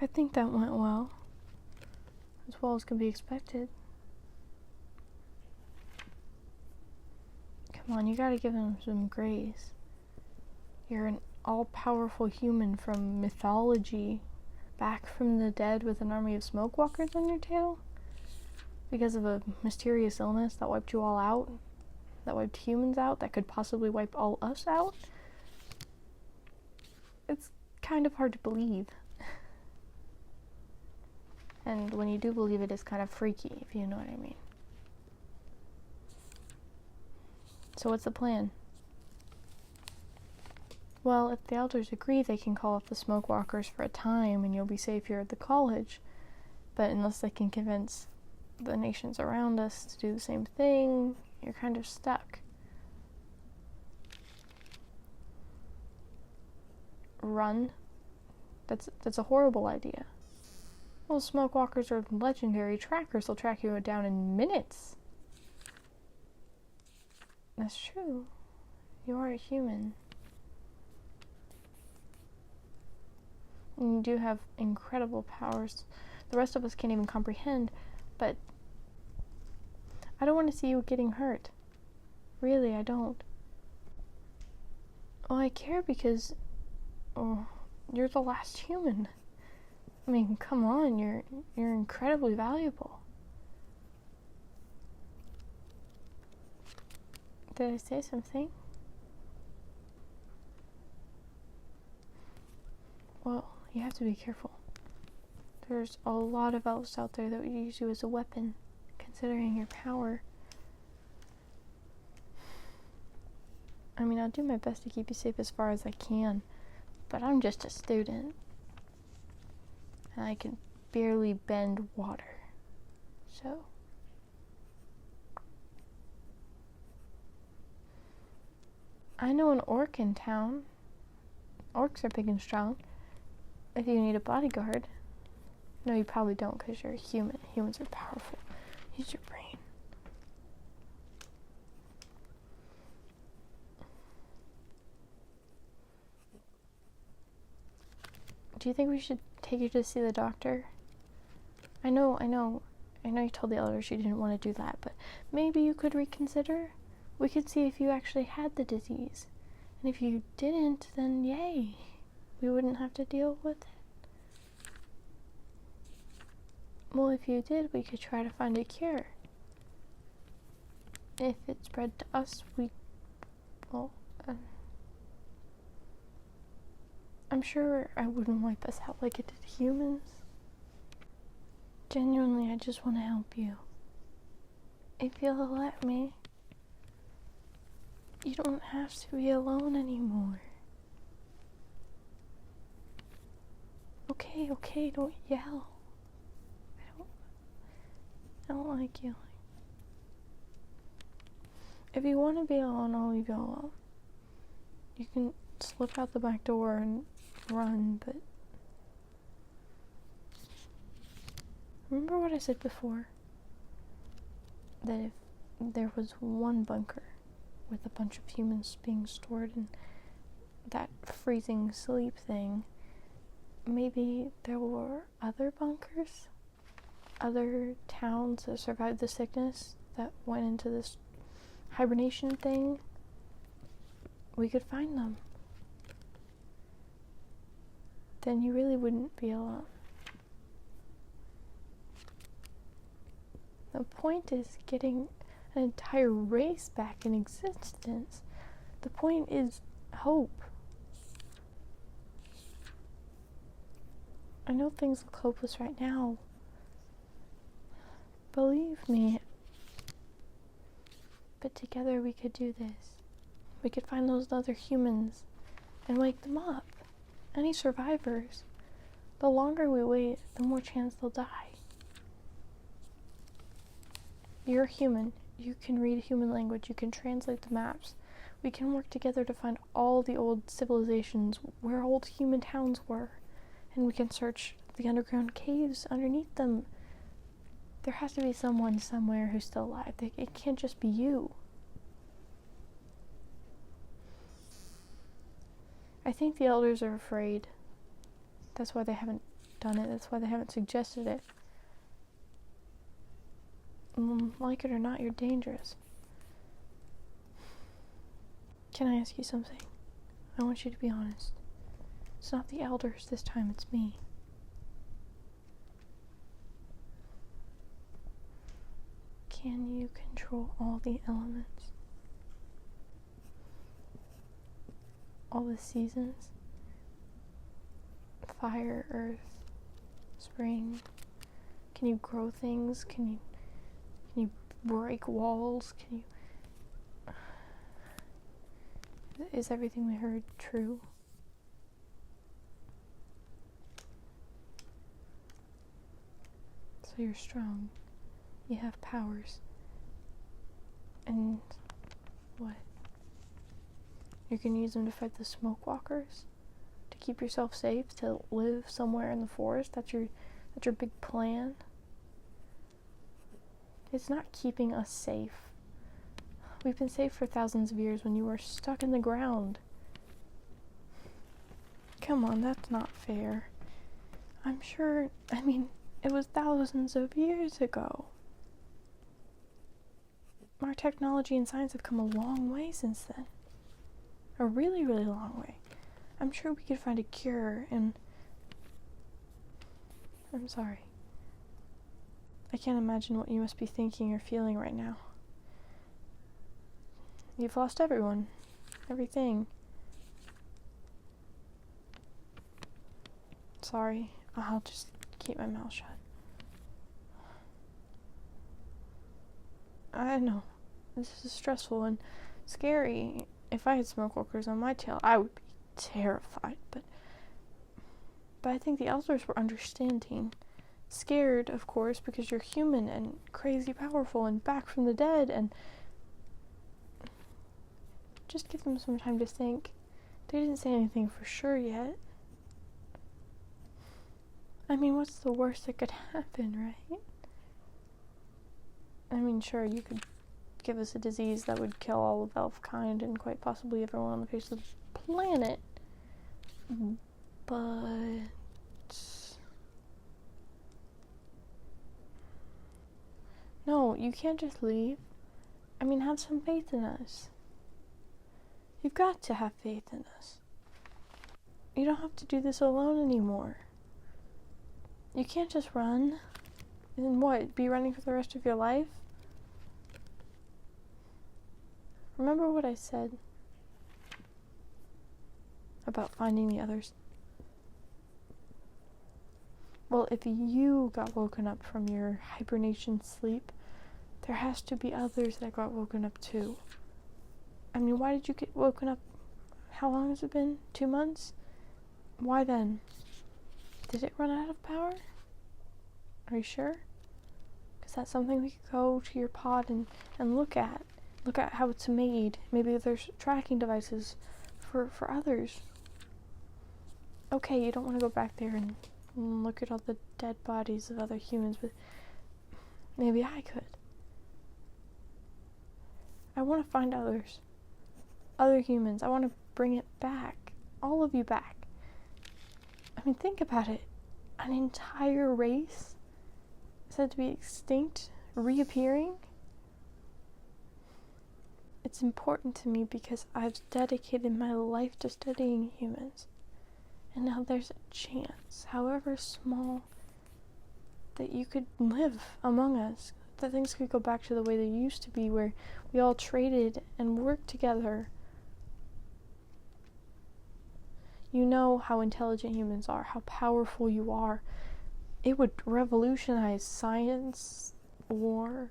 I think that went well. As well as can be expected. Come on, you gotta give him some grace. You're an all-powerful human from mythology, back from the dead with an army of Smokewalkers on your tail? Because of a mysterious illness that wiped you all out? That wiped humans out? That could possibly wipe all us out? It's kind of hard to believe. And when you do believe it, it's kind of freaky, if you know what I mean. So what's the plan? Well, if the elders agree, they can call up the Smokewalkers for a time and you'll be safe here at the college. But unless they can convince the nations around us to do the same thing, you're kind of stuck. Run? That's a horrible idea. Well, Smokewalkers are legendary trackers. They'll track you down in minutes. That's true. You are a human. And you do have incredible powers the rest of us can't even comprehend, but I don't want to see you getting hurt. Really, I don't. Well, I care because you're the last human. I mean, come on, you're incredibly valuable. Did I say something? Well, you have to be careful. There's a lot of elves out there that would use you as a weapon, considering your power. I mean, I'll do my best to keep you safe as far as I can, but I'm just a student. And I can barely bend water. So I know an orc in town. Orcs are big and strong. If you need a bodyguard. No, you probably don't because you're a human. Humans are powerful. Use your brain. Do you think we should take you to see the doctor? I know you told the elders you didn't want to do that, but maybe you could reconsider? We could see if you actually had the disease. And if you didn't, then yay. We wouldn't have to deal with it. Well, if you did, we could try to find a cure. If it spread to us, I'm sure I wouldn't wipe us out like it did humans. Genuinely, I just want to help you. If you'll let me, you don't have to be alone anymore. Okay, don't yell. I don't like yelling. If you want to be alone, I'll leave you alone. You can slip out the back door and run, but remember what I said before? That if there was one bunker with a bunch of humans being stored in that freezing sleep thing, maybe there were other bunkers? Other towns that survived the sickness that went into this hibernation thing? We could find them. Then you really wouldn't be alone. The point is getting an entire race back in existence. The point is hope. I know things look hopeless right now. Believe me. But together we could do this. We could find those other humans and wake them up. Any survivors. The longer we wait, the more chance they'll die. You're human. You can read human language. You can translate the maps. We can work together to find all the old civilizations where old human towns were. And we can search the underground caves underneath them. There has to be someone somewhere who's still alive. It can't just be you. I think the elders are afraid. That's why they haven't done it. That's why they haven't suggested it. Like it or not, you're dangerous. Can I ask you something? I want you to be honest. It's not the elders this time, it's me. Can you control all the elements? All the seasons? Fire, earth, spring. Can you grow things? Can you break walls? Is everything we heard true? So you're strong. You have powers. And what? You're gonna use them to fight the Smokewalkers? To keep yourself safe? To live somewhere in the forest? That's your big plan? It's not keeping us safe. We've been safe for thousands of years when you were stuck in the ground. Come on, that's not fair. I'm sure, it was thousands of years ago. Our technology and science have come a long way since then. A really, really long way. I'm sure we could find a cure, and I'm sorry. I can't imagine what you must be thinking or feeling right now. You've lost everyone. Everything. Sorry. I'll just keep my mouth shut. I know. This is stressful and scary. If I had Smokewalkers on my tail, I would be terrified. But I think the elders were understanding. Scared, of course, because you're human and crazy powerful and back from the dead, and just give them some time to think. They didn't say anything for sure yet. What's the worst that could happen, right? Sure, you could give us a disease that would kill all of elfkind and quite possibly everyone on the face of the planet. But no, you can't just leave. Have some faith in us. You've got to have faith in us. You don't have to do this alone anymore. You can't just run. And what, be running for the rest of your life? Remember what I said about finding the others? Well, if you got woken up from your hibernation sleep, there has to be others that got woken up too. Why did you get woken up? How long has it been? 2 months? Why then? Did it run out of power? Are you sure? Because that's something we could go to your pod and look at. Look at how it's made. Maybe there's tracking devices for others. Okay, you don't want to go back there and look at all the dead bodies of other humans, but maybe I could. I want to find others. Other humans. I want to bring it back. All of you back. Think about it. An entire race said to be extinct, reappearing. It's important to me because I've dedicated my life to studying humans. And now there's a chance, however small, that you could live among us. That things could go back to the way they used to be, where we all traded and worked together. You know how intelligent humans are, how powerful you are. It would revolutionize science, war.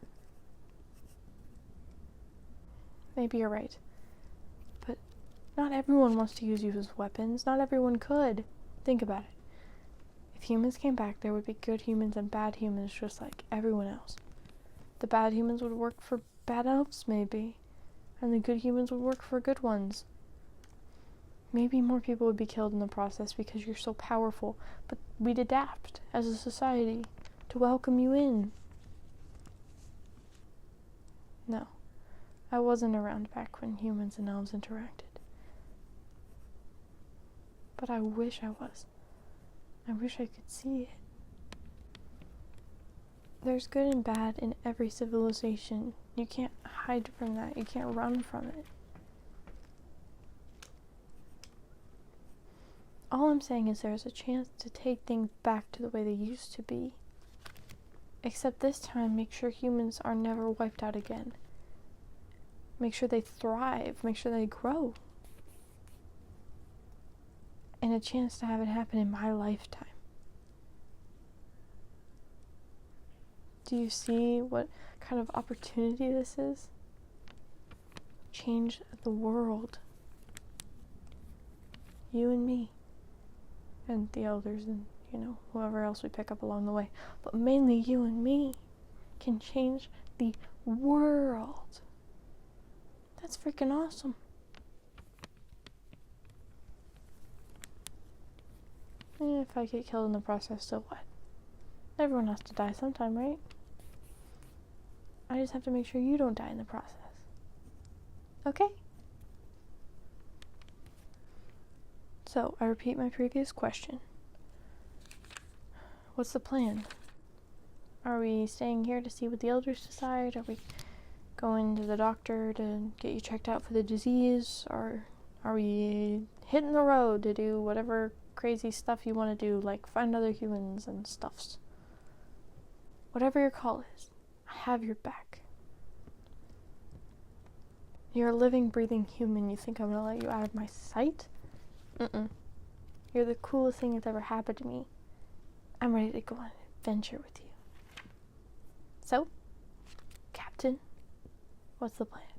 Maybe you're right. But not everyone wants to use you as weapons. Not everyone could. Think about it. If humans came back, there would be good humans and bad humans just like everyone else. The bad humans would work for bad elves, maybe. And the good humans would work for good ones. Maybe more people would be killed in the process because you're so powerful, but we'd adapt as a society to welcome you in. No, I wasn't around back when humans and elves interacted. But I wish I was. I wish I could see it. There's good and bad in every civilization. You can't hide from that. You can't run from it. All I'm saying is there's a chance to take things back to the way they used to be. Except this time, make sure humans are never wiped out again. Make sure they thrive. Make sure they grow. And a chance to have it happen in my lifetime. Do you see what kind of opportunity this is? Change the world. You and me. And the elders and, whoever else we pick up along the way. But mainly you and me can change the world. That's freaking awesome. And if I get killed in the process, so what? Everyone has to die sometime, right? I just have to make sure you don't die in the process. Okay? So, I repeat my previous question. What's the plan? Are we staying here to see what the elders decide? Are we going to the doctor to get you checked out for the disease? Or are we hitting the road to do whatever crazy stuff you want to do, like find other humans and stuffs? Whatever your call is, I have your back. You're a living, breathing human. You think I'm gonna let you out of my sight? Mm-mm. You're the coolest thing that's ever happened to me. I'm ready to go on an adventure with you. So, Captain, what's the plan?